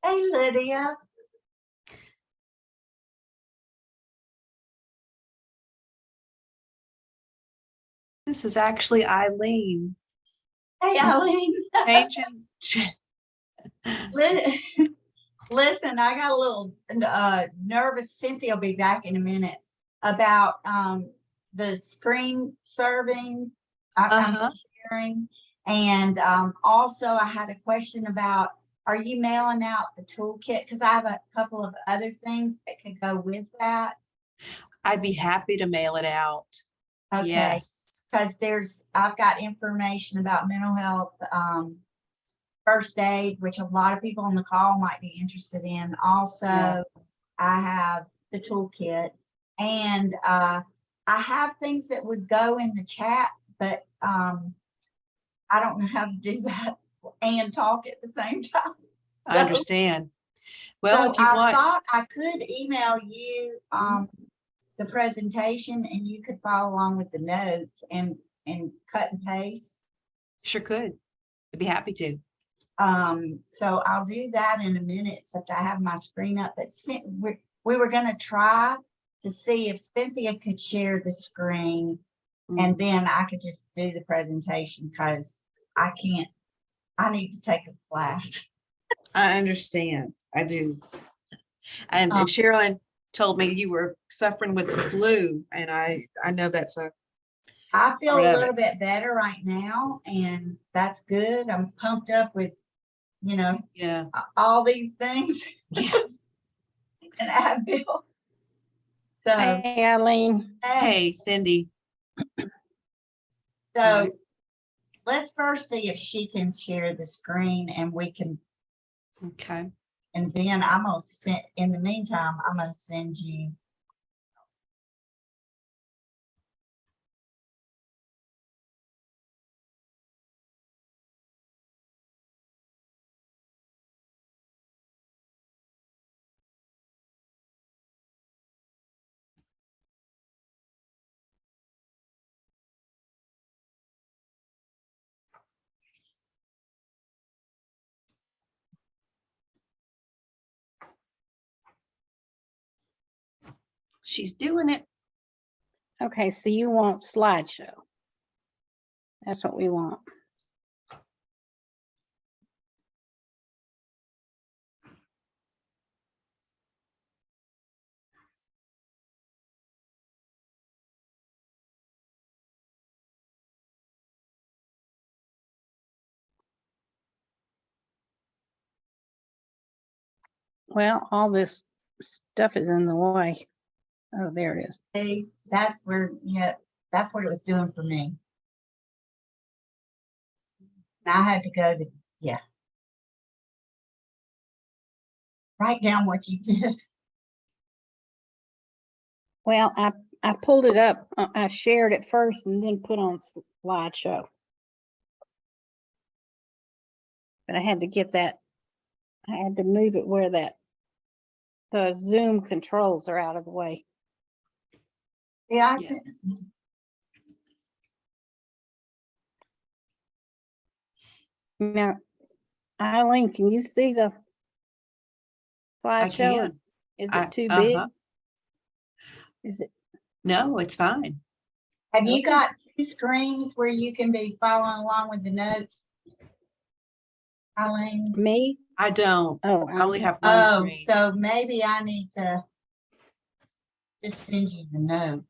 Hey, Lydia. This is actually Eileen. Hey, Eileen. Listen, I got a little nervous. Cynthia will be back in a minute about the screen serving I'm sharing. And also I had a question about, are you mailing out the toolkit? Because I have a couple of other things that could go with that. I'd be happy to mail it out. Okay. Yes. Because I've got information about mental health, first aid, which a lot of people on the call might be interested in. Also, I have the toolkit, and I have things that would go in the chat, but I don't know how to do that and talk at the same time. I understand. Well, so if you I thought I could email you the presentation, and you could follow along with the notes and cut and paste. Sure could. I'd be happy to. So I'll do that in a minute, except I have my screen up. But we were going to try to see if Cynthia could share the screen, and then I could just do the presentation, because I can't. I need to take a class. I understand. I do. And Sherilyn told me you were suffering with the flu, and I know that's I feel a little bit better right now, and that's good. I'm pumped up with, all these things. Yeah. And Advil. So, hey, Eileen. Hey, Cindy. So let's first see if she can share the screen, and we can. Okay. And then I'm going to send, in the meantime, I'm going to send you. She's doing it. Okay, so you want slideshow. That's what we want. Well, all this stuff is in the way. Oh, there it is. Hey, that's where, that's what it was doing for me. And I had to go to, write down what you did. Well, I pulled it up. I shared it first and then put on slideshow. But I had to get that. I had to move it where the Zoom controls are out of the way. Yeah, Now, Eileen, can you see the slideshow? I can. Is it too big? Is it? No, it's fine. Have you got two screens where you can be following along with the notes, Eileen? Me? I don't. Oh, I only have one screen. So maybe I need to just send you the note.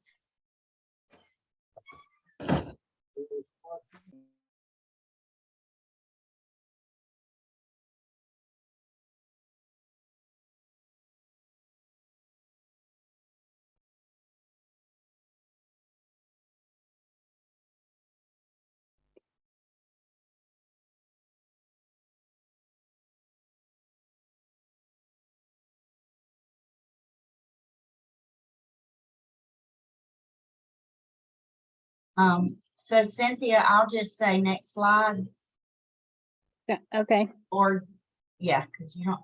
So Cynthia, I'll just say next slide. yeah, okay. Or because you don't.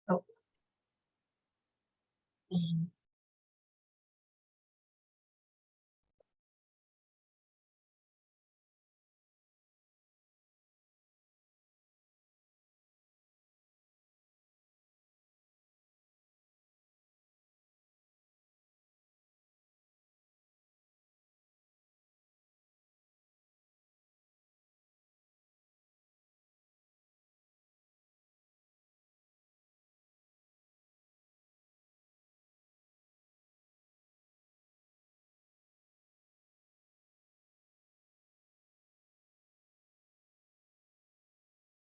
Oh. Mhm.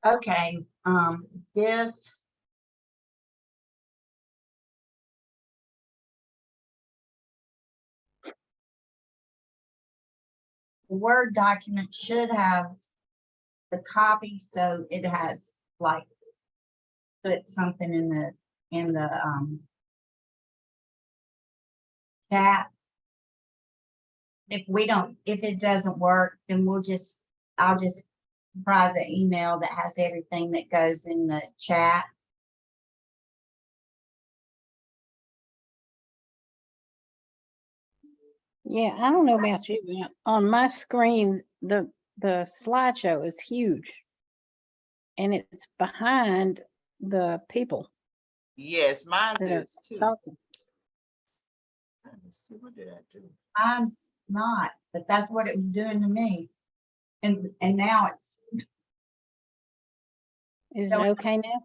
Okay, this. The Word document should have the copy, so it has like put something in the chat. If it doesn't work, then I'll just provide the email that has everything that goes in the chat. Yeah, I don't know about you, but on my screen, the slideshow is huge. And it's behind the people Yes, mine that are is too. talking. Let's see, what did I do? I'm not, but that's what it was doing to me. And now it's, Is it So- okay now?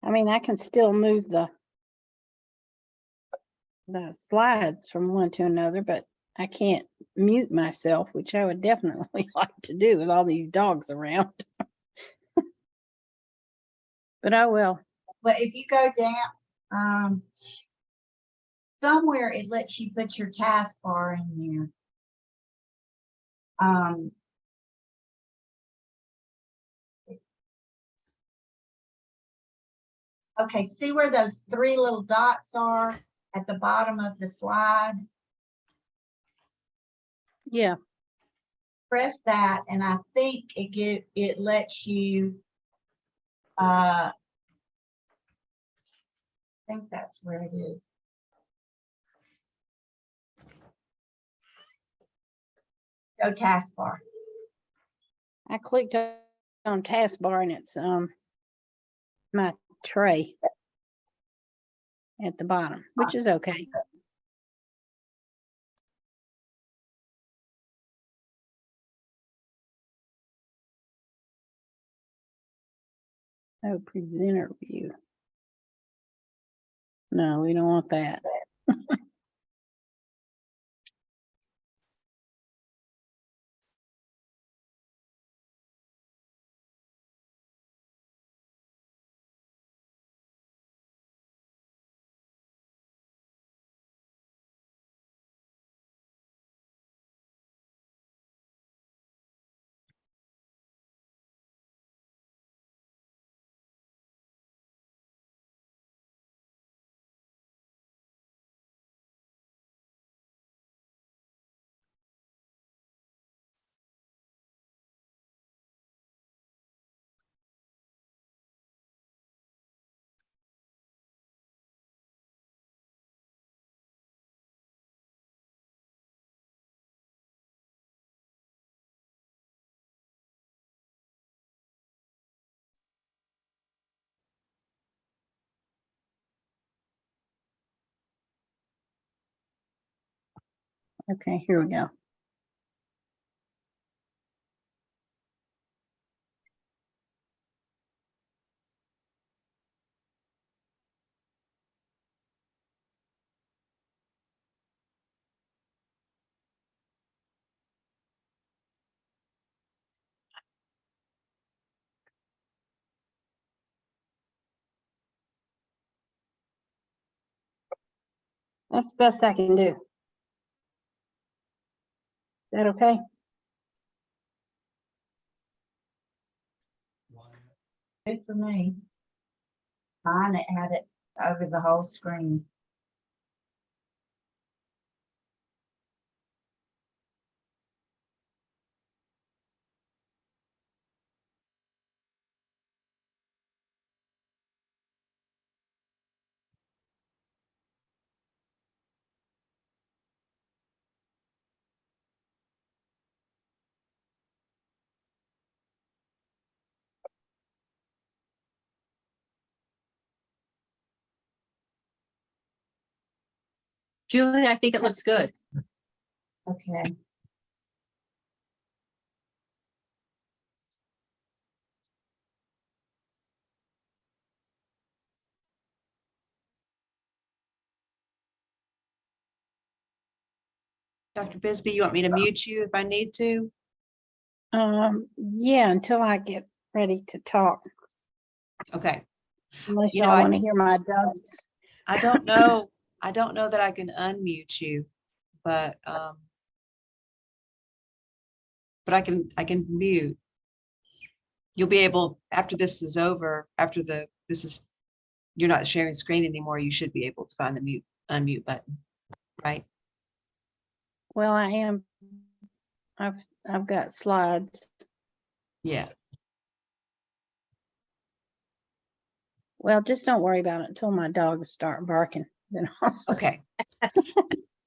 I mean, I can still move the slides from one to another, but I can't mute myself, which I would definitely like to do with all these dogs around. But I will. but if you go down, somewhere it lets you put your taskbar in there. Okay, see where those three little dots are at the bottom of the slide? Yeah, Press that, and I think it lets you, I think that's where it is. Go taskbar. I clicked on taskbar and it's my tray at the bottom, which is okay. Oh, presenter view. No, we don't want that. Okay, here we go. That's the best I can do. Is that okay? Good for me. Mine, it had it over the whole screen. Julie, I think it looks good. Okay. Dr. Bisbee, you want me to mute you if I need to? Yeah, until I get ready to talk, Okay. unless You know, y'all I- want to hear my dogs. I don't know. I don't know that I can unmute you, but I can mute. You'll be able, after this is over, after you're not sharing screen anymore, you should be able to find the unmute button, right? Well, I am. I've got slides. Yeah. Well, just don't worry about it until my dogs start barking. Then Okay.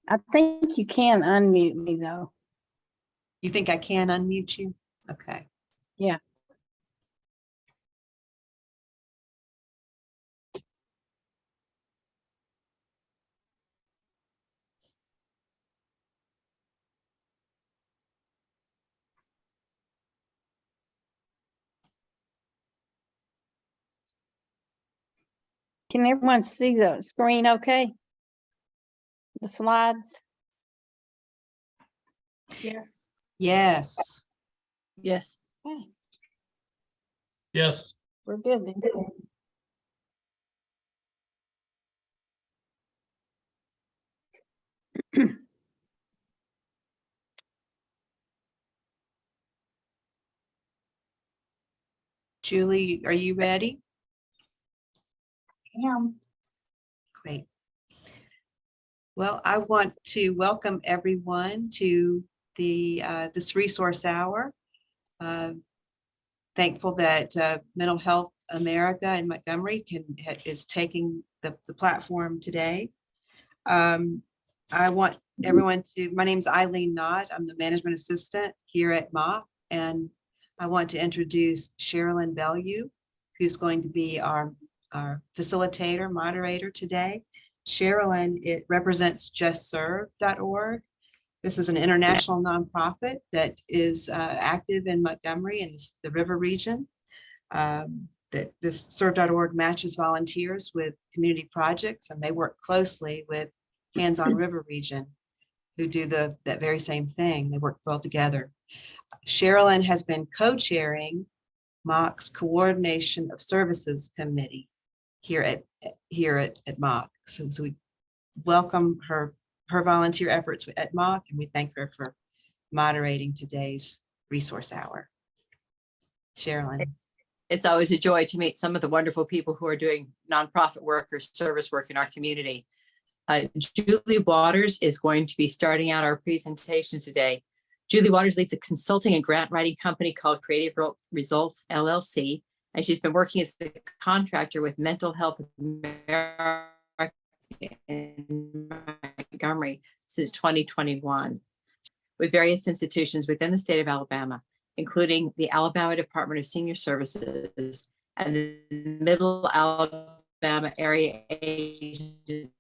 I think you can unmute me though. You think I can unmute you? Okay. Yeah. Can everyone see the screen okay? The slides? Yes. Yes. Yes. Okay, Yes. we're good then. Julie, are you ready? Great. Well, I want to welcome everyone to this resource hour. Thankful that Mental Health America in Montgomery is taking the platform today. I want everyone my name's Eileen Knott. I'm the management assistant here at MOC, and I want to introduce Sherilyn Bellew, who's going to be our facilitator, moderator today. Sherilyn, it represents justserve.org. This is an international nonprofit that is active in Montgomery and the river region. That this serve.org matches volunteers with community projects, and they work closely with Hands on River region, who do that very same thing. They work well together. Sherilyn has been co-chairing MOC's Coordination of Services Committee here at MOC. So we welcome her volunteer efforts at MOC, and we thank her for moderating today's resource hour. Sherilyn. It's always a joy to meet some of the wonderful people who are doing nonprofit work or service work in our community. Julie Waters is going to be starting out our presentation today. Julie Waters leads a consulting and grant writing company called Creative Results LLC, and she's been working as a contractor with Mental Health America in Montgomery since 2021, with various institutions within the state of Alabama, including the Alabama Department of Senior Services and the Middle Alabama Area Agency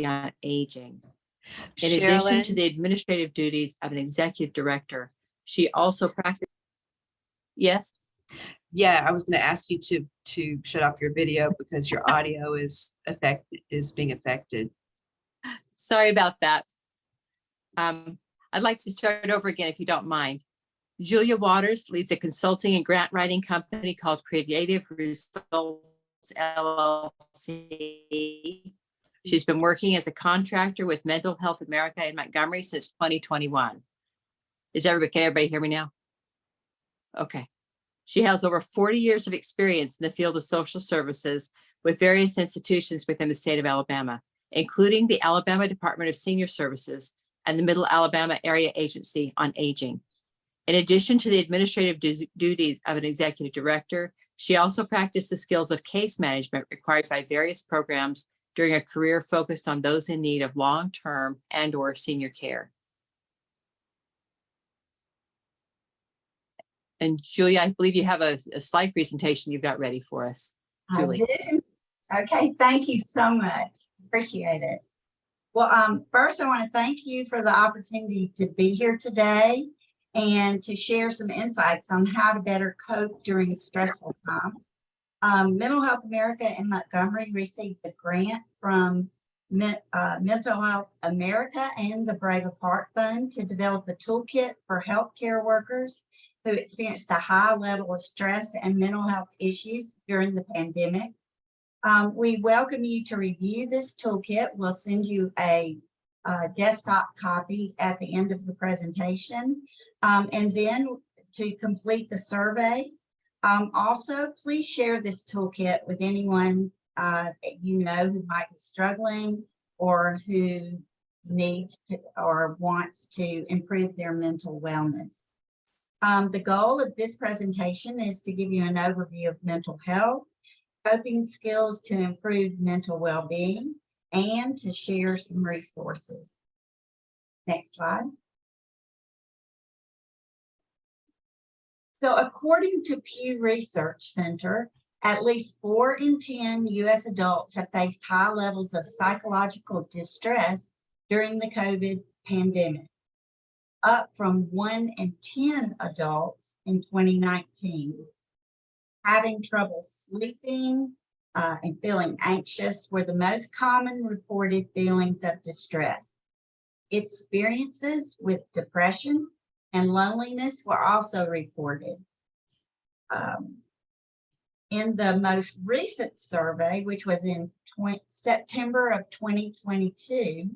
on Aging. In addition to the administrative duties of an executive director, she also practiced. Yes. Yeah, I was going to ask you to shut off your video because your audio is being affected. Sorry about that. I'd like to start over again if you don't mind. Julia Waters leads a consulting and grant writing company called Creative Results LLC. She's been working as a contractor with Mental Health America in Montgomery since 2021. Can everybody hear me now? Okay. She has over 40 years of experience in the field of social services with various institutions within the state of Alabama, including the Alabama Department of Senior Services and the Middle Alabama Area Agency on Aging. In addition to the administrative duties of an executive director, she also practiced the skills of case management required by various programs during a career focused on those in need of long-term and/or senior care. And Julia, I believe you have a slide presentation you've got ready for us. Julie. I do. Okay, thank you so much. Appreciate it. Well, first I want to thank you for the opportunity to be here today and to share some insights on how to better cope during stressful times. Mental Health America in Montgomery received a grant from Mental Health America and the Brave of Heart Fund to develop a toolkit for healthcare workers who experienced a high level of stress and mental health issues during the pandemic. We welcome you to review this toolkit. We'll send you a desktop copy at the end of the presentation. And then to complete the survey. Also, please share this toolkit with anyone that you know who might be struggling or who needs to or wants to improve their mental wellness. The goal of this presentation is to give you an overview of mental health, coping skills to improve mental well-being, and to share some resources. Next slide. So according to Pew Research Center, at least 4 in 10 U.S. adults have faced high levels of psychological distress during the COVID pandemic, up from 1 in 10 adults in 2019. Having trouble sleeping and feeling anxious were the most common reported feelings of distress. Experiences with depression and loneliness were also reported. In the most recent survey, which was in September of 2022,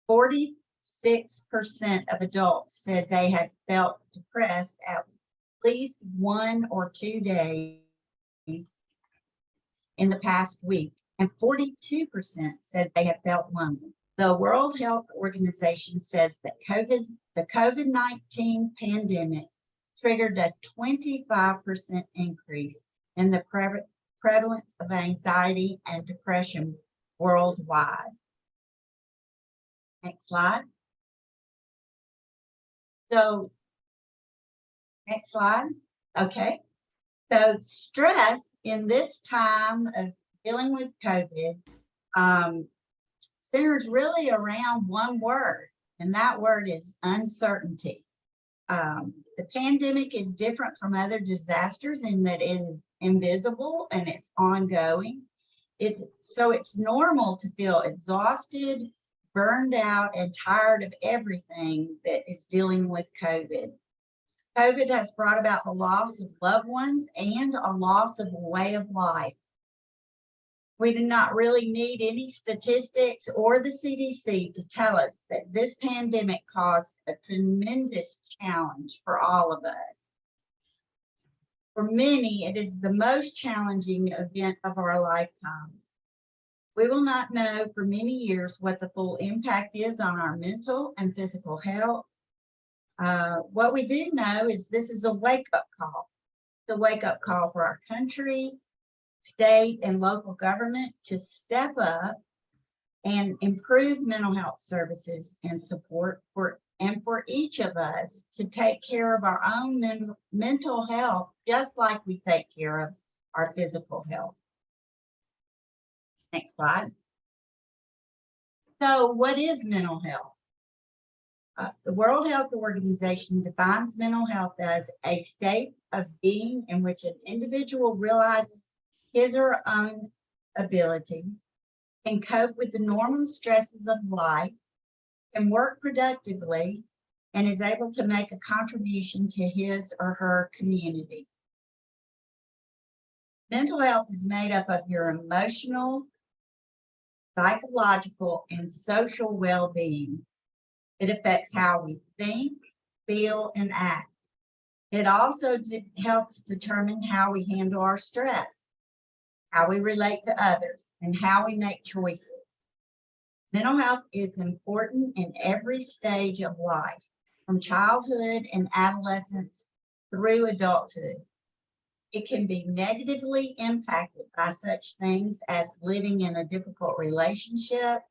46% of adults said they had felt depressed at least 1 or 2 days in the past week, and 42% said they have felt lonely. The World Health Organization says that the COVID-19 pandemic triggered a 25% increase in the prevalence of anxiety and depression worldwide. Next slide. So, next slide. Okay. So stress in this time of dealing with COVID centers really around one word, and that word is uncertainty. The pandemic is different from other disasters in that it is invisible and it's ongoing. It's normal to feel exhausted, burned out, and tired of everything that is dealing with COVID. COVID has brought about the loss of loved ones and a loss of a way of life. We do not really need any statistics or the CDC to tell us that this pandemic caused a tremendous challenge for all of us. For many, it is the most challenging event of our lifetimes. We will not know for many years what the full impact is on our mental and physical health. What we do know is this is a wake-up call. It's a wake-up call for our country, state, and local government to step up and improve mental health services and support for each of us to take care of our own mental health, just like we take care of our physical health. Next slide. So what is mental health? The World Health Organization defines mental health as a state of being in which an individual realizes his or her own abilities, can cope with the normal stresses of life, can work productively, and is able to make a contribution to his or her community. Mental health is made up of your emotional, psychological, and social well-being. It affects how we think, feel, and act. It also helps determine how we handle our stress, how we relate to others, and how we make choices. Mental health is important in every stage of life, from childhood and adolescence through adulthood. It can be negatively impacted by such things as living in a difficult relationship,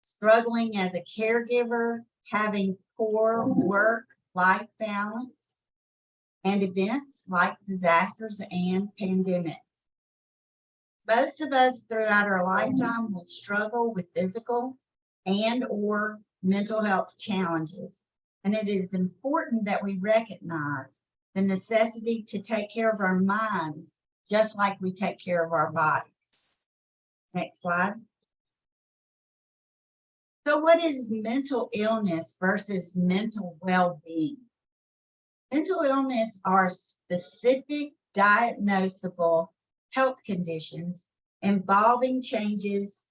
struggling as a caregiver, having poor work-life balance, and events like disasters and pandemics. Most of us throughout our lifetime will struggle with physical and or mental health challenges. And it is important that we recognize the necessity to take care of our minds, just like we take care of our bodies. Next slide. So what is mental illness versus mental well-being? Mental illness are specific diagnosable health conditions involving changes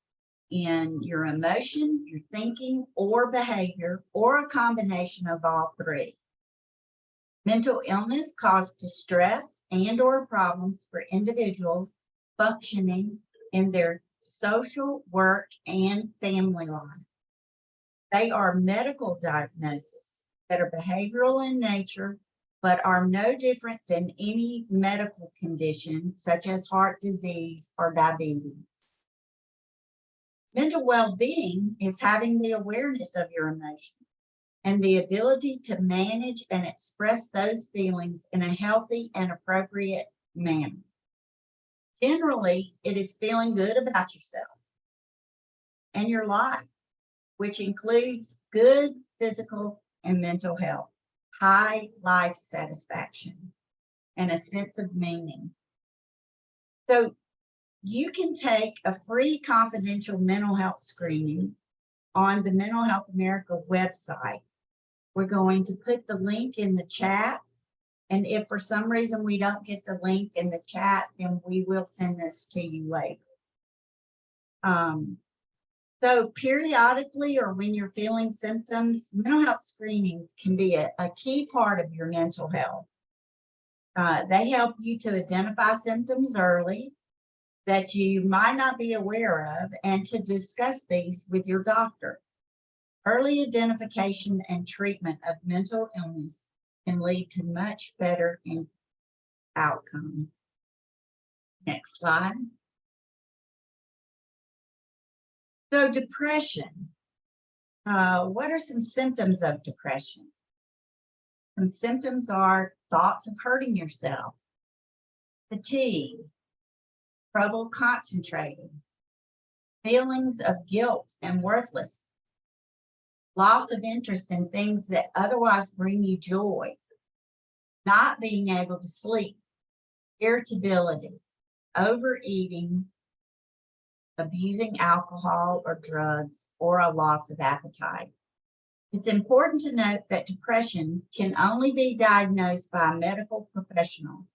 in your emotion, your thinking, or behavior, or a combination of all three. Mental illness causes distress and or problems for individuals functioning in their social, work, and family life. They are medical diagnoses that are behavioral in nature, but are no different than any medical condition, such as heart disease or diabetes. Mental well-being is having the awareness of your emotions and the ability to manage and express those feelings in a healthy and appropriate manner. Generally, it is feeling good about yourself and your life, which includes good physical and mental health, high life satisfaction, and a sense of meaning. So you can take a free confidential mental health screening on the Mental Health America website. We're going to put the link in the chat. And if for some reason we don't get the link in the chat, then we will send this to you later. So periodically, or when you're feeling symptoms, mental health screenings can be a key part of your mental health. They help you to identify symptoms early that you might not be aware of, and to discuss these with your doctor. Early identification and treatment of mental illness can lead to much better outcome. Next slide. So depression. What are some symptoms of depression? Some symptoms are thoughts of hurting yourself, fatigue, trouble concentrating, feelings of guilt and worthlessness, loss of interest in things that otherwise bring you joy, not being able to sleep, irritability, overeating, abusing alcohol or drugs, or a loss of appetite. It's important to note that depression can only be diagnosed by a medical professional.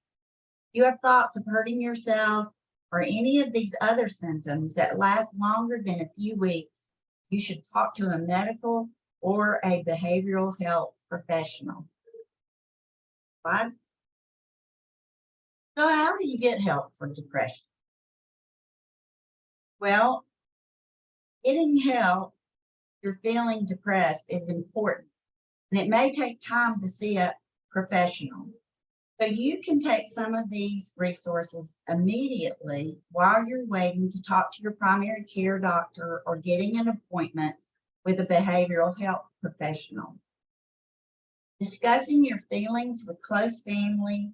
If you have thoughts of hurting yourself or any of these other symptoms that last longer than a few weeks, you should talk to a medical or a behavioral health professional. Right? So how do you get help for depression? Well, getting help if you're feeling depressed is important, and it may take time to see a professional. So you can take some of these resources immediately while you're waiting to talk to your primary care doctor or getting an appointment with a behavioral health professional. Discussing your feelings with close family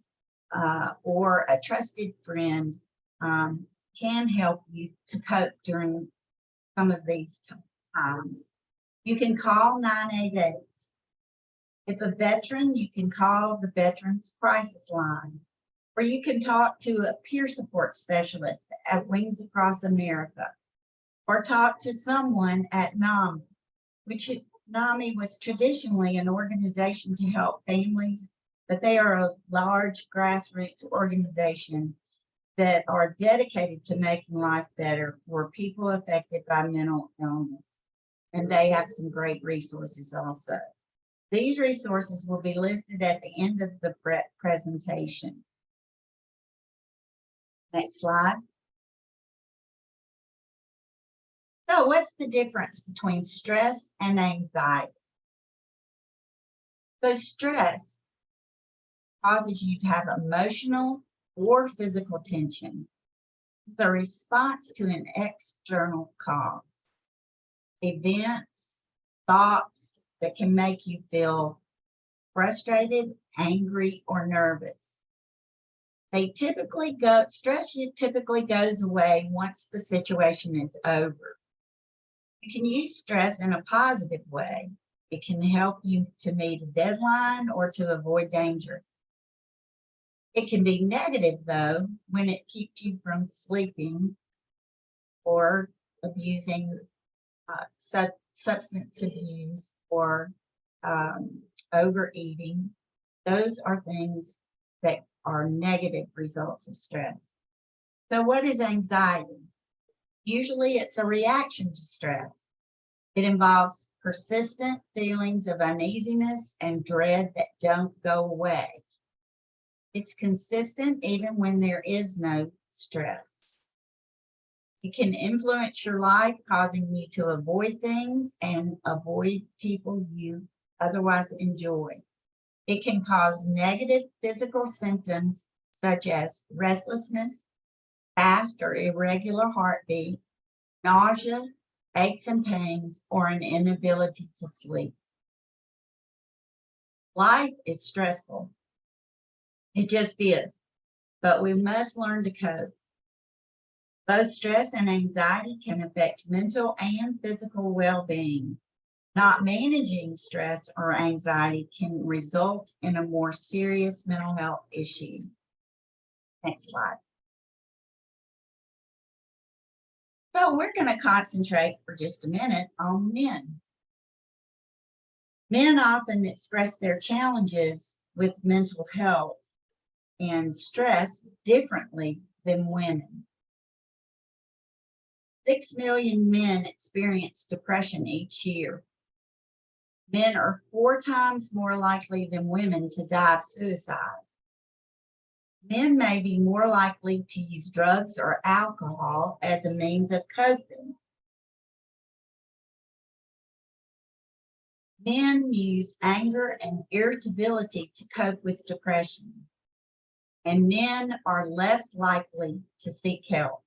or a trusted friend can help you to cope during some of these times. You can call 988. If a veteran, you can call the Veterans Crisis Line, or you can talk to a peer support specialist at Wings Across America, or talk to someone at NAMI, which NAMI was traditionally an organization to help families, but they are a large grassroots organization that are dedicated to making life better for people affected by mental illness. And they have some great resources also. These resources will be listed at the end of the presentation. Next slide. So what's the difference between stress and anxiety? So stress causes you to have emotional or physical tension. The response to an external cause, events, thoughts that can make you feel frustrated, angry, or nervous. Stress typically goes away once the situation is over. You can use stress in a positive way. It can help you to meet a deadline or to avoid danger. It can be negative, though, when it keeps you from sleeping or abusing substance abuse or overeating. Those are things that are negative results of stress. So what is anxiety? Usually it's a reaction to stress. It involves persistent feelings of uneasiness and dread that don't go away. It's consistent even when there is no stress. It can influence your life, causing you to avoid things and avoid people you otherwise enjoy. It can cause negative physical symptoms such as restlessness, fast or irregular heartbeat, nausea, aches and pains, or an inability to sleep. Life is stressful. It just is, but we must learn to cope. Both stress and anxiety can affect mental and physical well-being. Not managing stress or anxiety can result in a more serious mental health issue. Next slide. So we're going to concentrate for just a minute on men. Men often express their challenges with mental health and stress differently than women. 6 million men experience depression each year. Men are 4 times more likely than women to die of suicide. Men may be more likely to use drugs or alcohol as a means of coping. Men use anger and irritability to cope with depression, and men are less likely to seek help.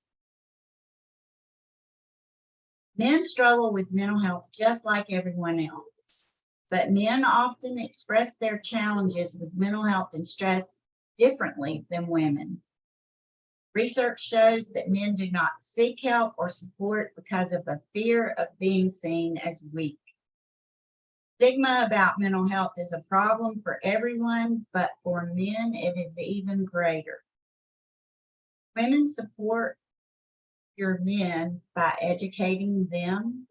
Men struggle with mental health just like everyone else, but men often express their challenges with mental health and stress differently than women. Research shows that men do not seek help or support because of a fear of being seen as weak. Stigma about mental health is a problem for everyone, but for men, it is even greater. Women support your men by educating them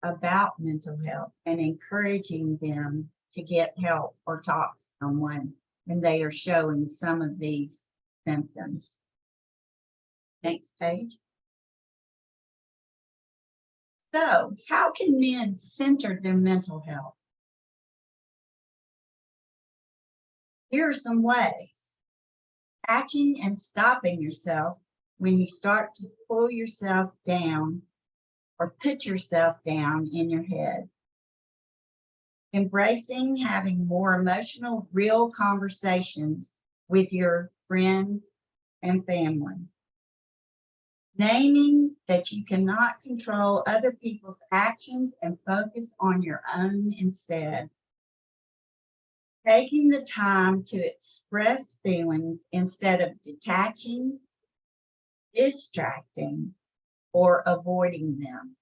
about mental health and encouraging them to get help or talk to someone when they are showing some of these symptoms. Next page. So, how can men center their mental health? Here are some ways. Catching and stopping yourself when you start to pull yourself down or put yourself down in your head. Embracing having more emotional, real conversations with your friends and family. Naming that you cannot control other people's actions and focus on your own instead. Taking the time to express feelings instead of detaching, distracting, or avoiding them.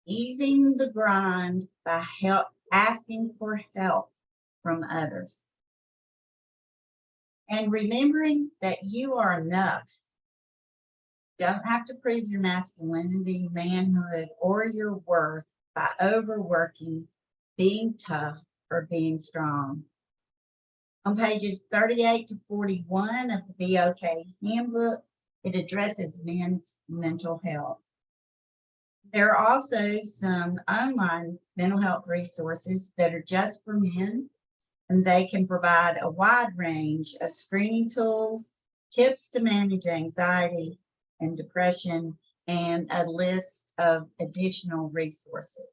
Easing the grind by asking for help from others. And remembering that you are enough. Don't have to prove your masculinity, manhood, or your worth by overworking, being tough, or being strong. On pages 38 to 41 of the Be OK Handbook, it addresses men's mental health. There are also some online mental health resources that are just for men, and they can provide a wide range of screening tools, tips to manage anxiety and depression, and a list of additional resources.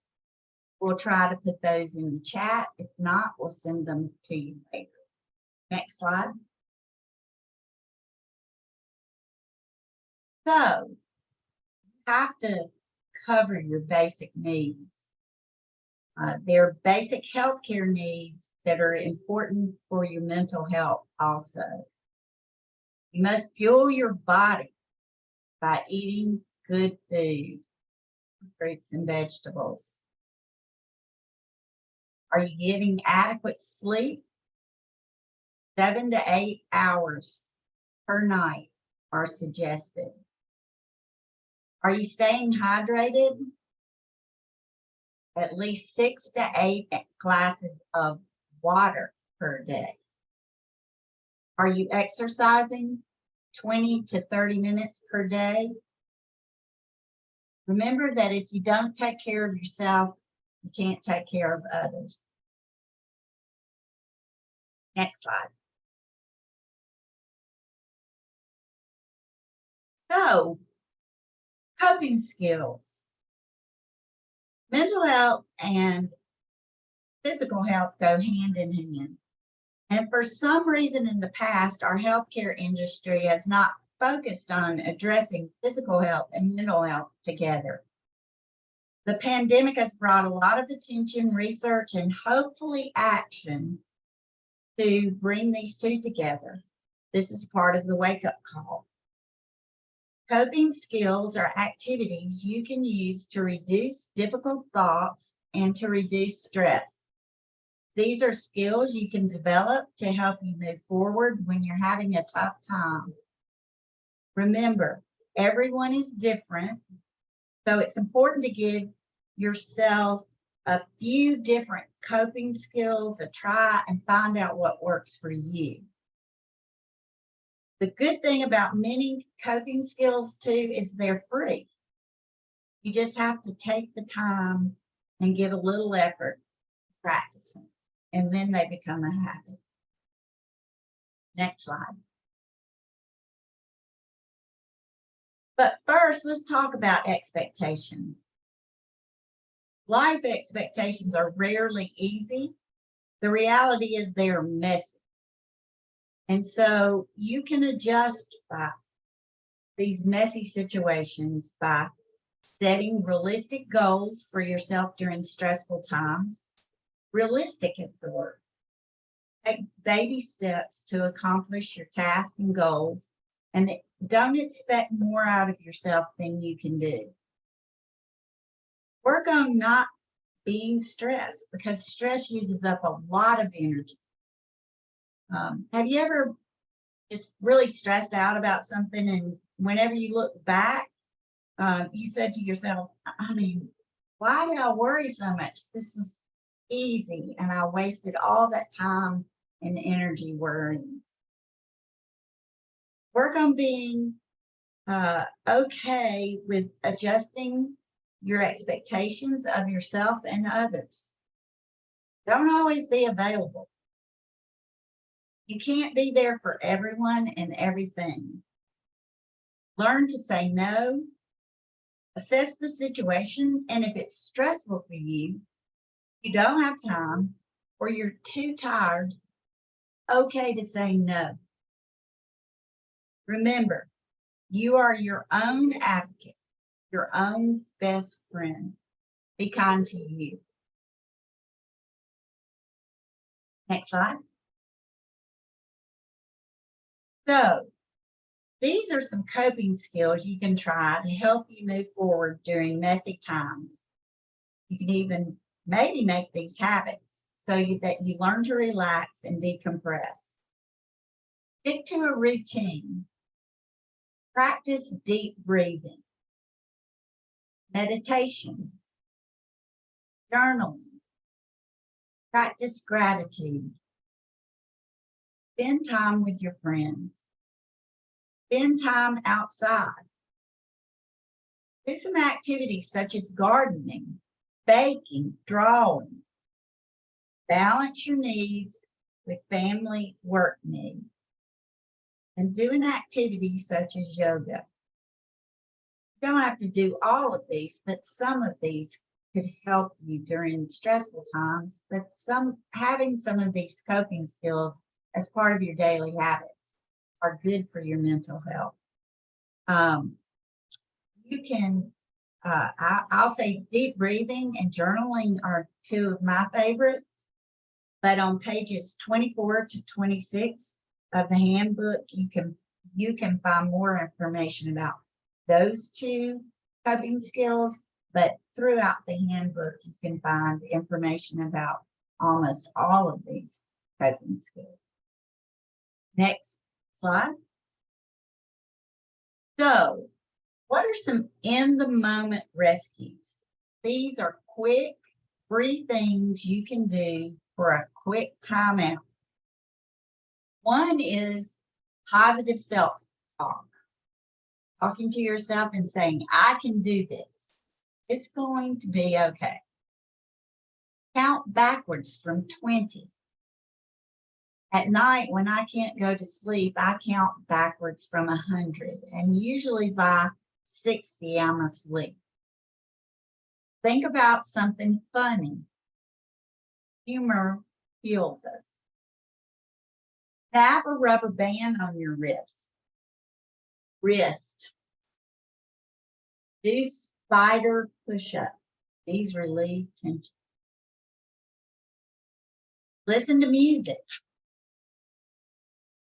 We'll try to put those in the chat. If not, we'll send them to you later. Next slide. So, you have to cover your basic needs. There are basic healthcare needs that are important for your mental health also. You must fuel your body by eating good food, fruits and vegetables. Are you getting adequate sleep? 7 to 8 hours per night are suggested. Are you staying hydrated? At least 6 to 8 glasses of water per day. Are you exercising 20 to 30 minutes per day? Remember that if you don't take care of yourself, you can't take care of others. Next slide. So, coping skills. Mental health and physical health go hand in hand. And for some reason in the past, our healthcare industry has not focused on addressing physical health and mental health together. The pandemic has brought a lot of attention, research, and hopefully action to bring these two together. This is part of the wake-up call. Coping skills are activities you can use to reduce difficult thoughts and to reduce stress. These are skills you can develop to help you move forward when you're having a tough time. Remember, everyone is different, so it's important to give yourself a few different coping skills to try and find out what works for you. The good thing about many coping skills too is they're free. You just have to take the time and give a little effort practicing, and then they become a habit. Next slide. But first, let's talk about expectations. Life expectations are rarely easy. The reality is they're messy. And so you can adjust these messy situations by setting realistic goals for yourself during stressful times. Realistic is the word. Take baby steps to accomplish your tasks and goals, and don't expect more out of yourself than you can do. Work on not being stressed, because stress uses up a lot of energy. Have you ever just really stressed out about something, and whenever you look back, you said to yourself, I mean, why did I worry so much? This was easy, and I wasted all that time and energy worrying. Work on being okay with adjusting your expectations of yourself and others. Don't always be available. You can't be there for everyone and everything. Learn to say no, assess the situation, and if it's stressful for you, you don't have time, or you're too tired, okay to say no. Remember, you are your own advocate, your own best friend. Be kind to you. Next slide. So, these are some coping skills you can try to help you move forward during messy times. You can even maybe make these habits so that you learn to relax and decompress. Stick to a routine. Practice deep breathing, meditation, journaling, practice gratitude. Spend time with your friends. Spend time outside. Do some activities such as gardening, baking, drawing. Balance your needs with family work needs. And do an activity such as yoga. You don't have to do all of these, but some of these could help you during stressful times. But having some of these coping skills as part of your daily habits are good for your mental health. You can, I'll say deep breathing and journaling are two of my favorites. But on pages 24 to 26 of the handbook, you can find more information about those two coping skills. But throughout the handbook, you can find information about almost all of these coping skills. Next slide. So, what are some in-the-moment rescues? These are quick, free things you can do for a quick timeout. One is positive self-talk. Talking to yourself and saying, I can do this. It's going to be okay. Count backwards from 20. At night, when I can't go to sleep, I count backwards from 100. And usually by 60, I'm asleep. Think about something funny. Humor heals us. Tap a rubber band on your wrist. Do spider push-up. These relieve tension. Listen to music.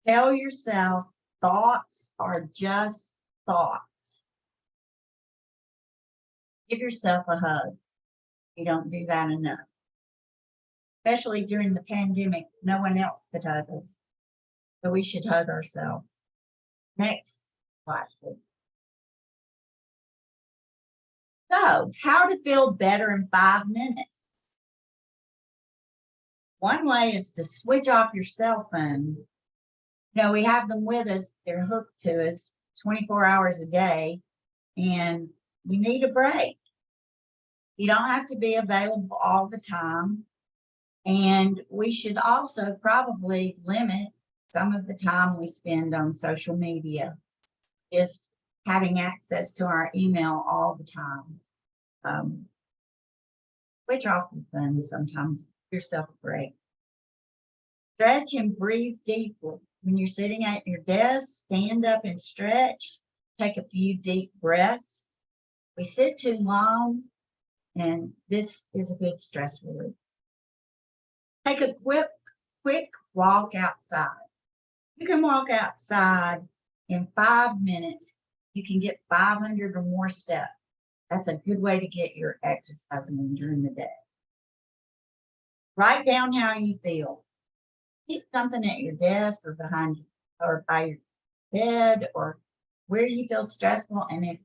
Tell yourself thoughts are just thoughts. Give yourself a hug. You don't do that enough. Especially during the pandemic, no one else could hug us. So we should hug ourselves. Next slide, please. So, how to feel better in 5 minutes? One way is to switch off your cell phone. You know, we have them with us, they're hooked to us 24 hours a day, and we need a break. You don't have to be available all the time. And we should also probably limit some of the time we spend on social media, just having access to our email all the time. Switch off the phone sometimes, give yourself a break. Stretch and breathe deeply. When you're sitting at your desk, stand up and stretch. Take a few deep breaths. We sit too long, and this is a good stress relief. Take a quick walk outside. You can walk outside in 5 minutes. You can get 500 or more steps. That's a good way to get your exercising in during the day. Write down how you feel. Keep something at your desk or behind you or by your bed or where you feel stressful. And if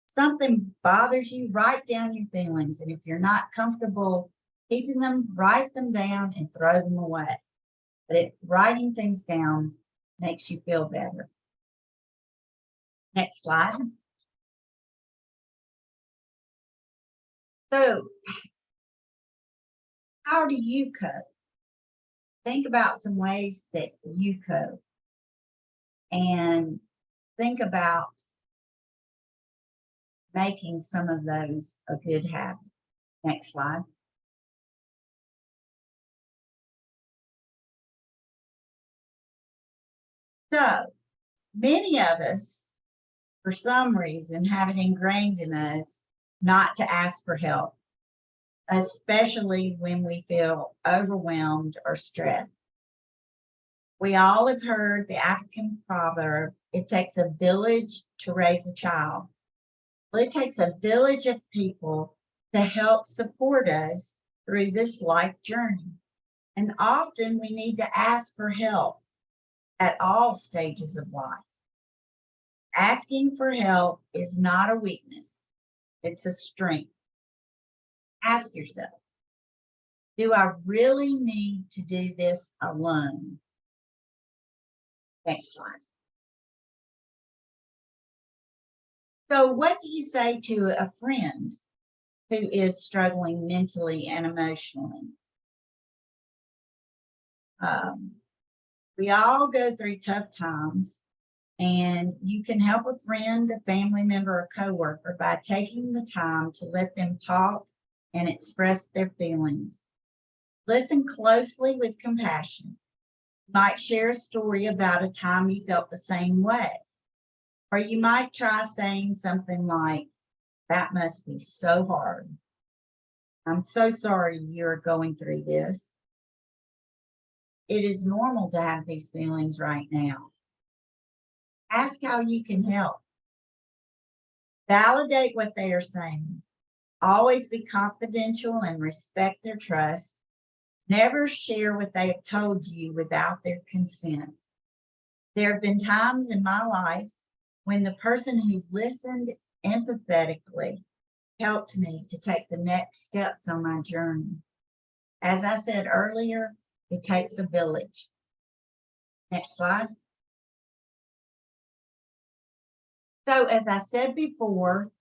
something bothers you, write down your feelings. And if you're not comfortable keeping them, write them down and throw them away. But writing things down makes you feel better. Next slide. So, how do you cope? Think about some ways that you cope. And think about making some of those a good habit. Next slide. So, many of us, for some reason, have it ingrained in us not to ask for help, especially when we feel overwhelmed or stressed. We all have heard the African proverb, it takes a village to raise a child. Well, it takes a village of people to help support us through this life journey. And often we need to ask for help at all stages of life. Asking for help is not a weakness, it's a strength. Ask yourself, do I really need to do this alone? Next slide. So what do you say to a friend who is struggling mentally and emotionally? We all go through tough times, And you can help a friend, a family member, or coworker by taking the time to let them talk and express their feelings. Listen closely with compassion. You might share a story about a time you felt the same way. Or you might try saying something like, "That must be so hard. I'm so sorry you're going through this. It is normal to have these feelings right now." Ask how you can help. Validate what they are saying. Always be confidential and respect their trust. Never share what they have told you without their consent. There have been times in my life when the person who listened empathetically helped me to take the next steps on my journey. As I said earlier, it takes a village. Next slide. So as I said before,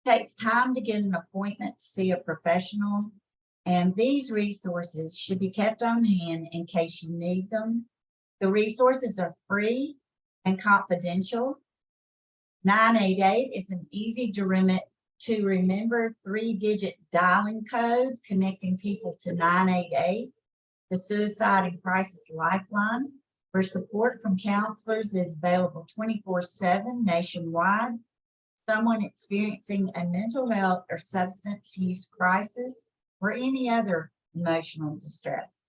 it takes time to get an appointment to see a professional, and these resources should be kept on hand in case you need them. The resources are free and confidential. 988 is an easy to remember 3-digit dialing code connecting people to 988, the Suicide and Crisis Lifeline, where support from counselors is available 24/7 nationwide. Someone experiencing a mental health or substance use crisis or any other emotional distress.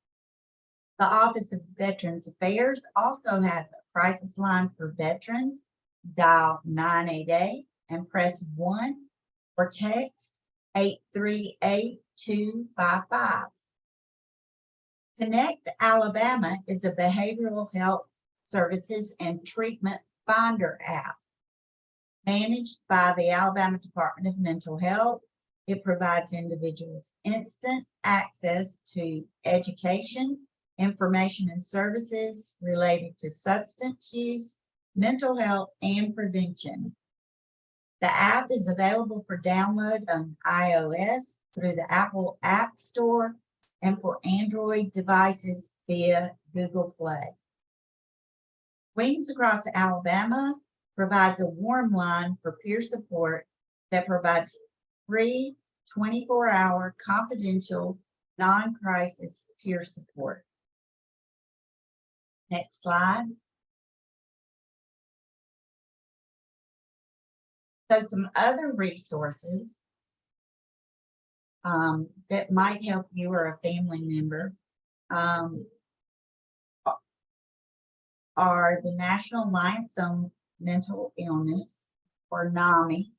The Office of Veterans Affairs also has a crisis line for veterans. Dial 988 and press 1 or text 838-255. Connect Alabama is a behavioral health services and treatment finder app. Managed by the Alabama Department of Mental Health, it provides individuals instant access to education, information, and services related to substance use, mental health, and prevention. The app is available for download on iOS through the Apple App Store and for Android devices via Google Play. Wings Across Alabama provides a warm line for peer support that provides free 24-hour confidential non-crisis peer support. Next slide. So some other resources that might help you or a family member are the National Alliance on Mental Illness, or NAMI.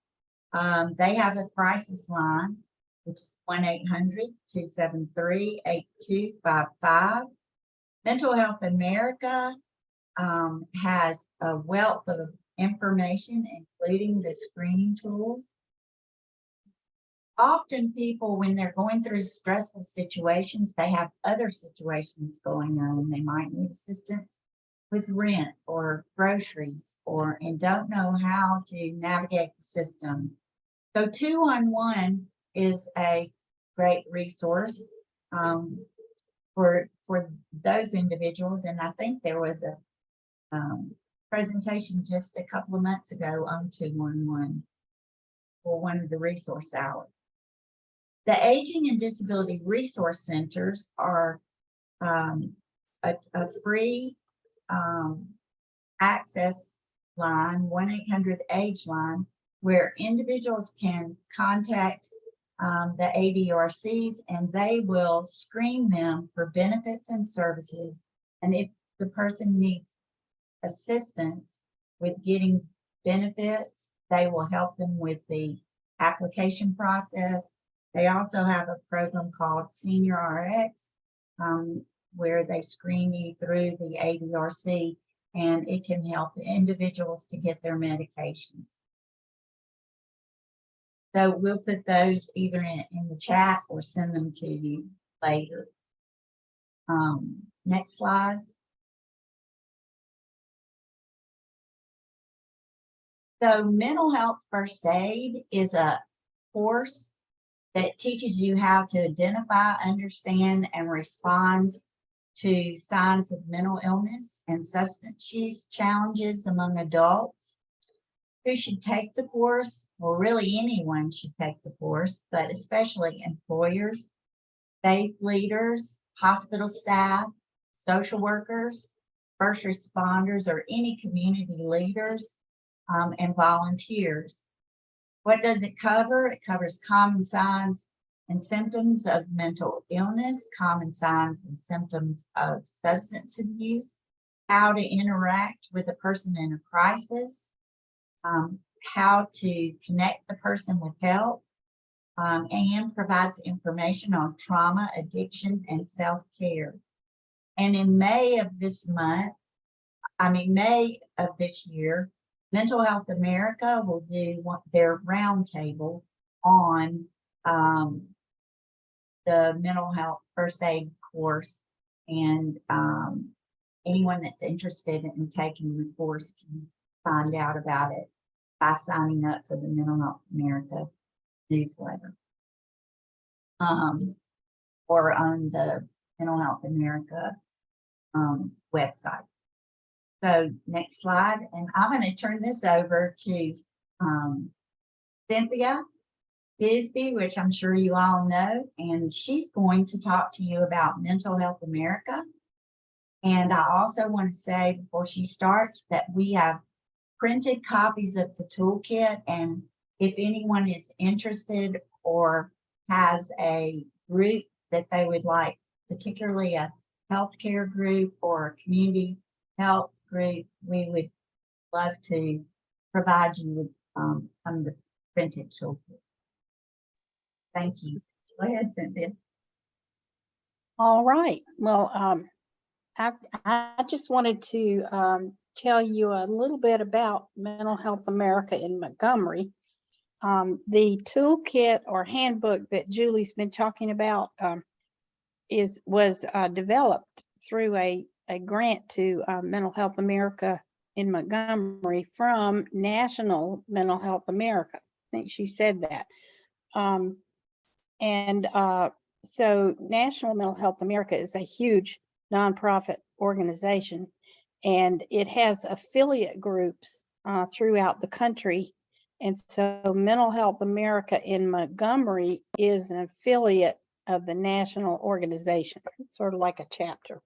They have a crisis line, which is 1-800-273-8255. Mental Health America has a wealth of information, including the screening tools. Often people, when they're going through stressful situations, they have other situations going on. They might need assistance with rent or groceries and don't know how to navigate the system. So 211 is a great resource for those individuals. And I think there was a presentation just a couple of months ago on 211 for one of the resource hours. The Aging and Disability Resource Centers are a free access line, 1-800-AGE line, where individuals can contact the ADRCs and they will screen them for benefits and services. And if the person needs assistance with getting benefits, they will help them with the application process. They also have a program called Senior RX, where they screen you through the ADRC, and it can help individuals to get their medications. So we'll put those either in the chat or send them to you later. Next slide. So mental health first aid is a course that teaches you how to identify, understand, and respond to signs of mental illness and substance use challenges among adults. Who should take the course? Well, really anyone should take the course, but especially employers, faith leaders, hospital staff, social workers, first responders, or any community leaders and volunteers. What does it cover? It covers common signs and symptoms of mental illness, common signs and symptoms of substance abuse, how to interact with a person in a crisis, how to connect the person with help, and provides information on trauma, addiction, and self-care. And in May of this year, Mental Health America will do their roundtable on the mental health first aid course, and anyone that's interested in taking the course can find out about it by signing up for the Mental Health America newsletter or on the Mental Health America website. So next slide, and I'm going to turn this over to Cynthia Bisbee, which I'm sure you all know, and she's going to talk to you about Mental Health America. And I also want to say before she starts that we have printed copies of the toolkit, and if anyone is interested or has a group that they would like, particularly a healthcare group or a community health group, we would love to provide you with some of the printed toolkit. Thank you. Go ahead, Cynthia. All right. Well, I just wanted to tell you a little bit about Mental Health America in Montgomery. The toolkit or handbook that Julie's been talking about was developed through a grant to Mental Health America in Montgomery from National Mental Health America. I think she said that. So National Mental Health America is a huge nonprofit organization, and it has affiliate groups throughout the country. And so Mental Health America in Montgomery is an affiliate of the national organization. It's sort of like a chapter.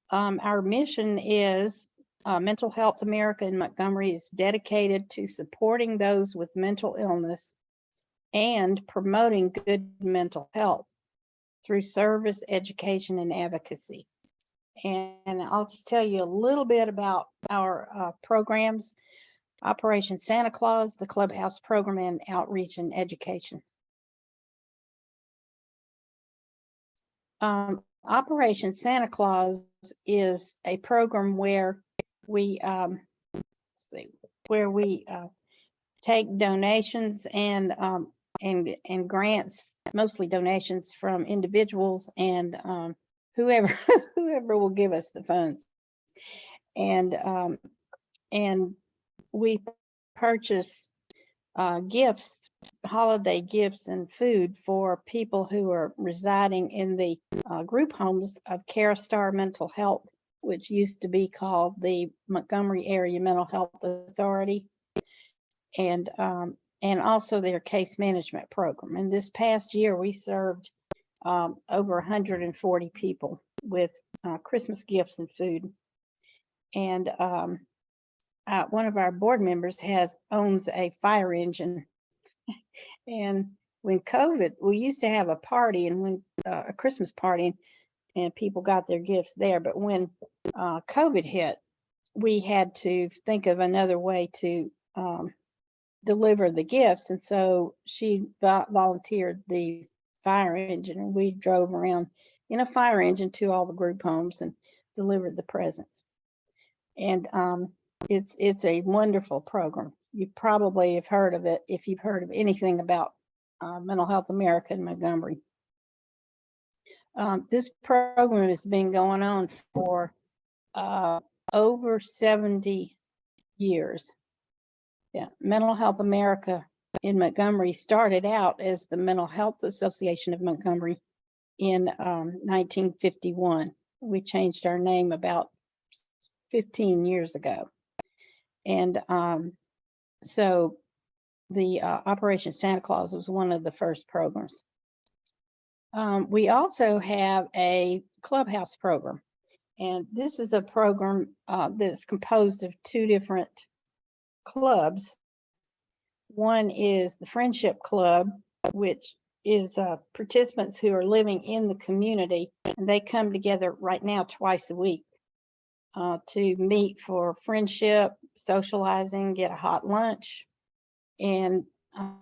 Our mission is Mental Health America in Montgomery is dedicated to supporting those with mental illness and promoting good mental health through service, education, and advocacy. And I'll just tell you a little bit about our programs. Operation Santa Claus, the Clubhouse Program, and Outreach and Education. Operation Santa Claus is a program where we take donations and grants, mostly donations from individuals and whoever will give us the funds, and we purchase gifts, holiday gifts and food for people who are residing in the group homes of Carastar Mental Health, which used to be called the Montgomery Area Mental Health Authority, and also their case management program. And this past year, we served over 140 people with Christmas gifts and food. And one of our board members owns a fire engine. And when COVID, we used to have a party, and when a Christmas party, and people got their gifts there. But when COVID hit, we had to think of another way to deliver the gifts. And so she volunteered the fire engine, and we drove around in a fire engine to all the group homes and delivered the presents. And it's a wonderful program. You probably have heard of it if you've heard of anything about Mental Health America in Montgomery. This program has been going on for over 70 years. Yeah, Mental Health America in Montgomery started out as the Mental Health Association of Montgomery in 1951. We changed our name about 15 years ago. And so the Operation Santa Claus was one of the first programs. We also have a clubhouse program. And this is a program that's composed of two different clubs. One is the Friendship Club, which is participants who are living in the community, and they come together right now twice a week to meet for friendship, socializing, get a hot lunch, and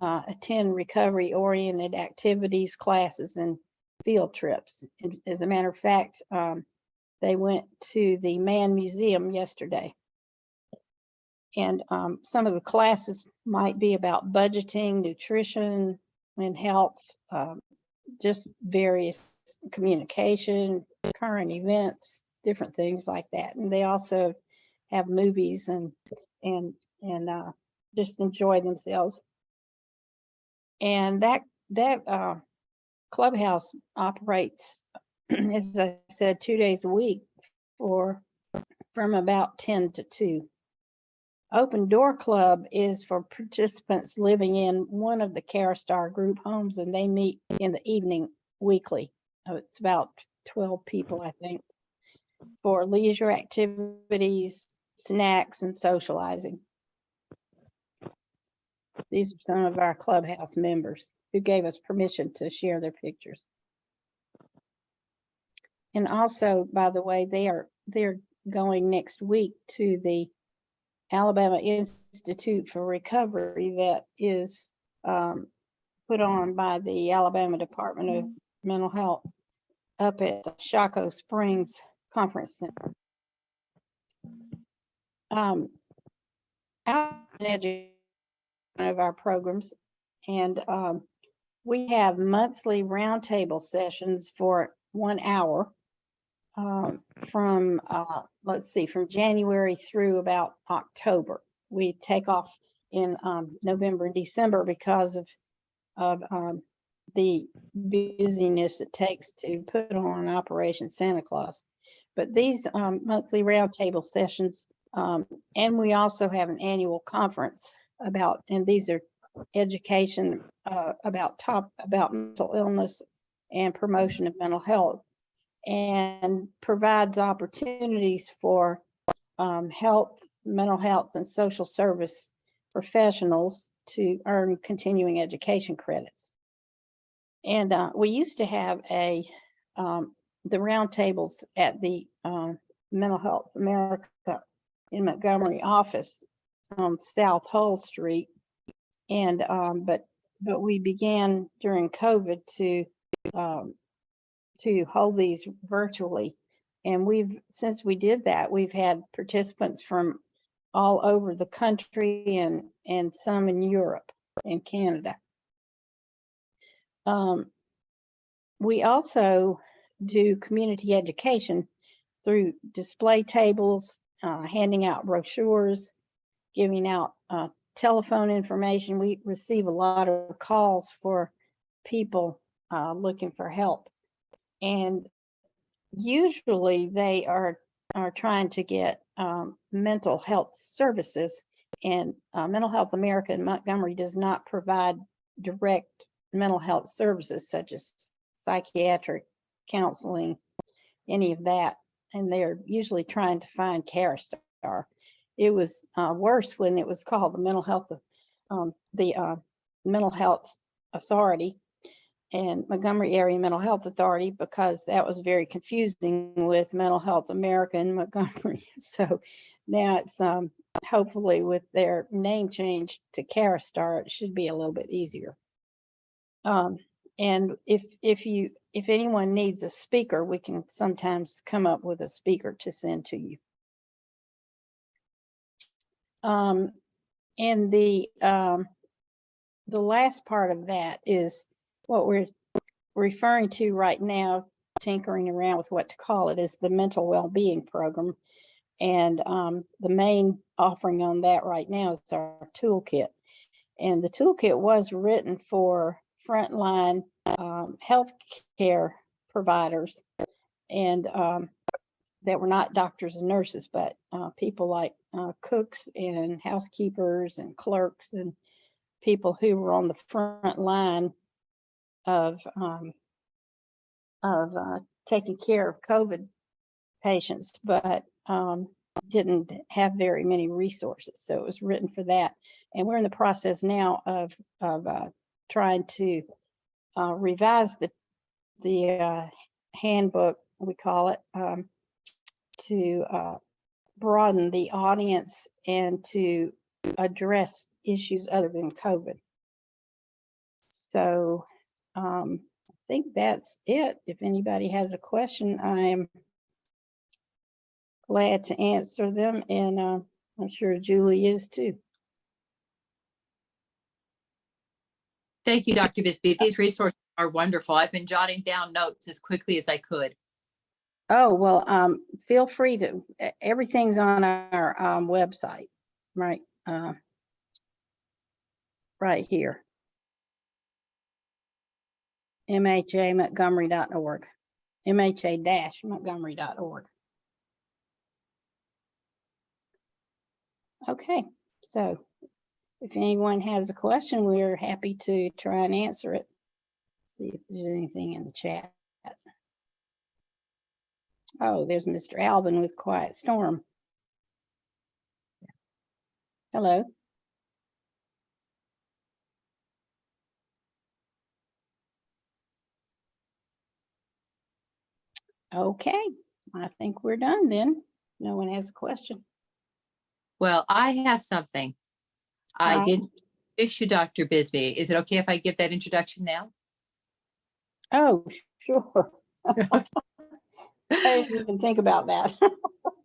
attend recovery-oriented activities, classes, and field trips. And as a matter of fact, they went to the Man Museum yesterday. And some of the classes might be about budgeting, nutrition, and health, just various communication, current events, different things like that. And they also have movies and just enjoy themselves. And that clubhouse operates, as I said, 2 days a week from about 10 to 2. Open Door Club is for participants living in one of the Carastar group homes, and they meet in the evening weekly. It's about 12 people, I think, for leisure activities, snacks, and socializing. These are some of our clubhouse members who gave us permission to share their pictures. And also, by the way, they're going next week to the Alabama Institute for Recovery that is put on by the Alabama Department of Mental Health up at the Shaco Springs Conference Center. Out in education, one of our programs, and we have monthly roundtable sessions for 1 hour from let's see, from January through about October. We take off in November and December because of the busyness it takes to put on Operation Santa Claus. But these monthly roundtable sessions, and we also have an annual conference about, and these are education about mental illness and promotion of mental health, and provides opportunities for mental health and social service professionals to earn continuing education credits. And we used to have the roundtables at the Mental Health America in Montgomery office on South Hull Street, and but we began during COVID to hold these virtually. And since we did that, we've had participants from all over the country and some in Europe and Canada. We also do community education through display tables, handing out brochures, giving out telephone information. We receive a lot of calls for people looking for help. And usually they are trying to get mental health services, and Mental Health America in Montgomery does not provide direct mental health services such as psychiatric counseling, any of that. And they're usually trying to find Carastar. It was worse when it was called the Mental Health Authority and Montgomery Area Mental Health Authority, because that was very confusing with Mental Health America in Montgomery. So now it's hopefully with their name change to Carastar, it should be a little bit easier. And if anyone needs a speaker, we can sometimes come up with a speaker to send to you. And the last part of that is what we're referring to right now, tinkering around with what to call it, is the mental well-being program. And the main offering on that right now is our toolkit. And the toolkit was written for frontline health care providers. And that were not doctors and nurses, but people like cooks and housekeepers and clerks and people who were on the front line of taking care of COVID patients, but didn't have very many resources. So it was written for that. And we're in the process now of trying to revise the handbook, we call it, to broaden the audience and to address issues other than COVID. So I think that's it. If anybody has a question, I am glad to answer them, and I'm sure Julie is too. Thank you, Dr. Bisbee. These resources are wonderful. I've been jotting down notes as quickly as I could. Oh, well, feel free to, everything's on our website, right? Right here. MHA-Montgomery.org. MHA-Montgomery.org. Okay, so if anyone has a question, we're happy to try and answer it. See if there's anything in the chat. Oh, there's Mr. Alvin with Quiet Storm. Hello. Okay, I think we're done then. No one has a question. Well, I have something. I Hi. didn't issue Dr. Bisbee. Is it okay if I give that introduction now? Oh, sure. I didn't even think about that.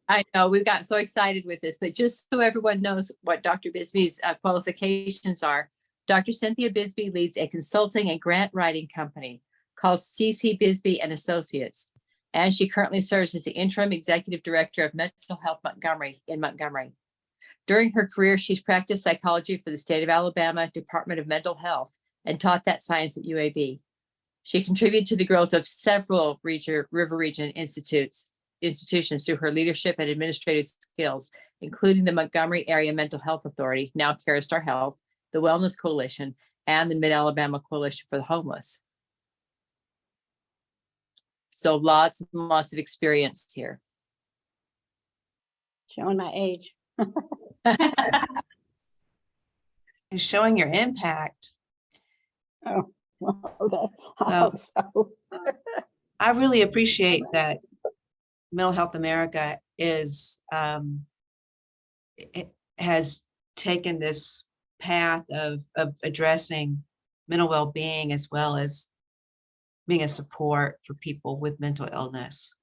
I know we've got so excited with this, but just so everyone knows what Dr. Bisbee's qualifications are, Dr. Cynthia Bisbee leads a consulting and grant writing company called CC Bisbee and Associates, and she currently serves as the interim executive director of Mental Health Montgomery in Montgomery. During her career, she's practiced psychology for the state of Alabama Department of Mental Health and taught that science at UAB. She contributed to the growth of several River Region institutions through her leadership and administrative skills, including the Montgomery Area Mental Health Authority, now Carastar Health, the Wellness Coalition, and the Mid-Alabama Coalition for the Homeless. So lots and lots of experience here. Showing my age. And showing your impact. Oh, well, I Well, hope so. I really appreciate that Mental Health America is it has taken this path of addressing mental well-being as well as being a support for people with mental illness.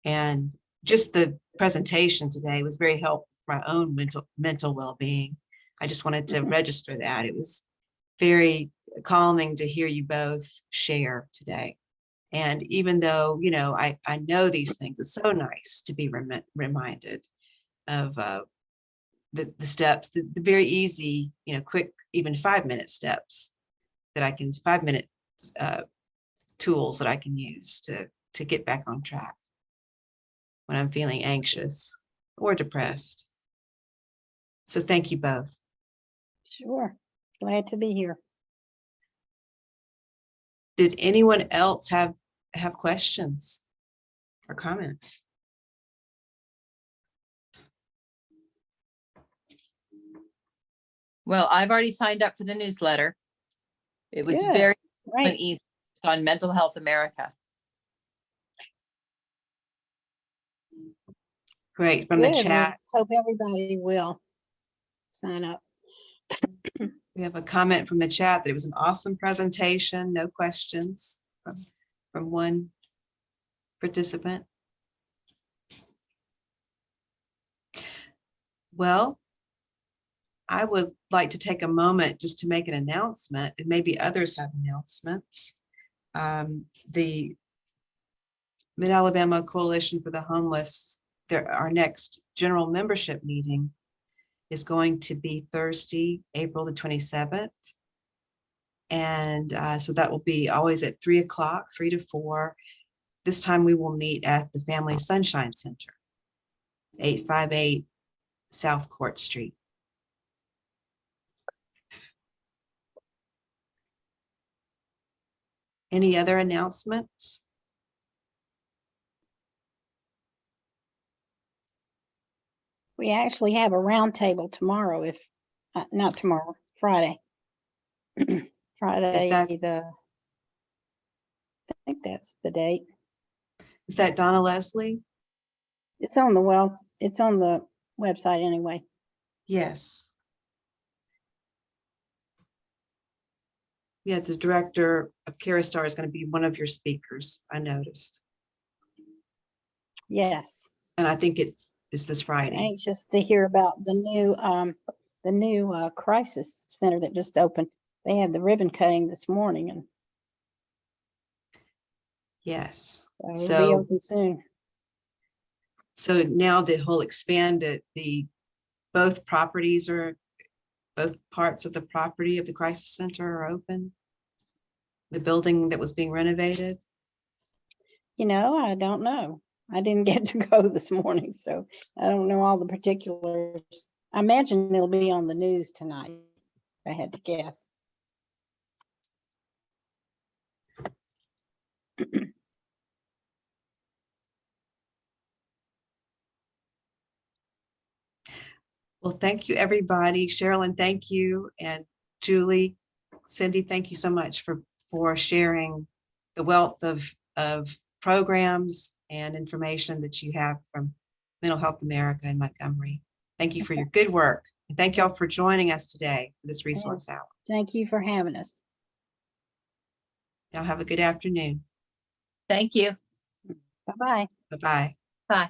And just the presentation today was very helpful for my own mental well-being. I just wanted to register that. It was very calming to hear you both share today. And even though, you know, I know these things, it's so nice to be reminded of the steps, the very easy, you know, quick, even 5-minute steps that I can, 5-minute tools that I can use to get back on track when I'm feeling anxious or depressed. So thank you both. Sure. Glad to be here. Did anyone else have questions or comments? Well, I've already signed up for the newsletter. It was Good. very Right. easy. It's on Mental Health America. Great. From the Good. chat, We hope everybody will sign up. we have a comment from the chat that it was an awesome presentation. No questions from one participant. Well, I would like to take a moment just to make an announcement, and maybe others have announcements. The Mid-Alabama Coalition for the Homeless, our next general membership meeting is going to be Thursday, April the 27th. And so that will be always at 3 o'clock, 3 to 4. this time we will meet at the Family Sunshine Center, 858 South Court Street. Any other announcements? We actually have a roundtable tomorrow, if, not tomorrow, Friday. Friday, that- I think that's the date. Is that Donna Leslie? It's on the website anyway. Yes. Yeah, the director of Carastar is going to be one of your speakers, I noticed. Yes. And I think it's this Friday. Anxious to hear about the new crisis center that just opened. They had the ribbon cutting this morning, and Yes. it'll be So, open soon. so now the whole expanded, both parts of the property of the crisis center are open. The building that was being renovated. You know, I don't know. I didn't get to go this morning, so I don't know all the particulars. I imagine it'll be on the news tonight, if I had to guess. Well, thank you, everybody. Sherilyn, thank you. And Julie, Cindy, thank you so much for sharing the wealth of programs and information that you have from Mental Health America in Montgomery. Thank you for your good work. And thank y'all for joining us today for this resource hour. Thank you for having us. Y'all have a good afternoon. Thank you. Bye-bye. Bye-bye. Bye.